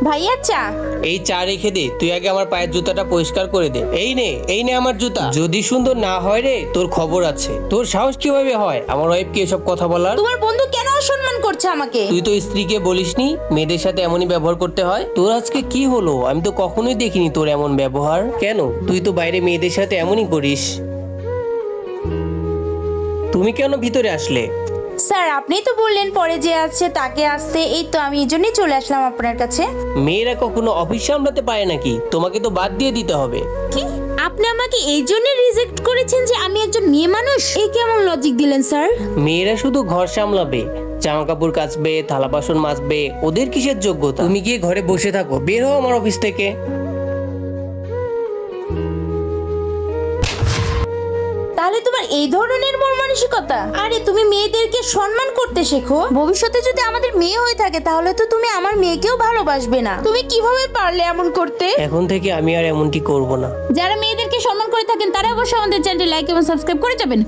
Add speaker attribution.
Speaker 1: ভাইয়া চা।
Speaker 2: এই চা রেখে দে, তুই আগে আমার পায়ের জুতাটা পরিষ্কার করে দে। এই নে আমার জুতা। যদি সুন্দর না হয় রে, তোর খবর আছে। তোর সাহস কিভাবে হয় আমার ওয়াইফকে এসব কথা বলার?
Speaker 1: তোমার বন্ধু কেন অসম্মান করছে আমাকে?
Speaker 2: তুই তো স্ত্রীকে বলিসনি মেয়েদের সাথে এমনই ব্যবহার করতে হয়? তোর আজকে কি হলো? আমি তো কখনোই দেখিনি তোর এমন ব্যবহার। কেন তুই তো বাইরে মেয়েদের সাথে এমনই করিস? তুমি কেন ভিতরে আসলে?
Speaker 1: স্যার আপনিই তো বললেন পরে যে আছে তাকে আসতে, এই তো আমি এই জন্যই চলে আসলাম আপনার কাছে।
Speaker 2: মেয়েরা কখনো অফিস সামলাতে পারে নাকি? তোমাকে তো বাদ দিয়ে দিতে হবে।
Speaker 1: কি আপনি আমাকে এই জন্য রিজেক্ট করেছেন যে আমি একজন মেয়ে মানুষ? এই কেমন লজিক দিলেন স্যার?
Speaker 2: মেয়েরা শুধু ঘর সামলাবে, জামা কাপড় কাচবে, থালা বাসন মাজবে, ওদের কিসের যোগ্যতা? তুমি গিয়ে ঘরে বসে থাকো, বের হও আমার অফিস থেকে।
Speaker 1: তাহলে তোমার এই ধরনের মন মানসিকতা? আরে তুমি মেয়েদেরকে সম্মান করতে শেখো। ভবিষ্যতে যদি আমাদের মেয়ে হয়ে থাকে তাহলে তো তুমি আমার মেয়েকেও ভালোবাসবে না। তুমি কিভাবে পারলে এমন করতে?
Speaker 2: এখন থেকে আমি আর এমনটি করব না।
Speaker 1: যারা মেয়েদেরকে সম্মান করে থাকেন তারা অবশ্যই আমাদের চ্যানেলটি লাইক এবং সাবস্ক্রাইব করে যাবেন।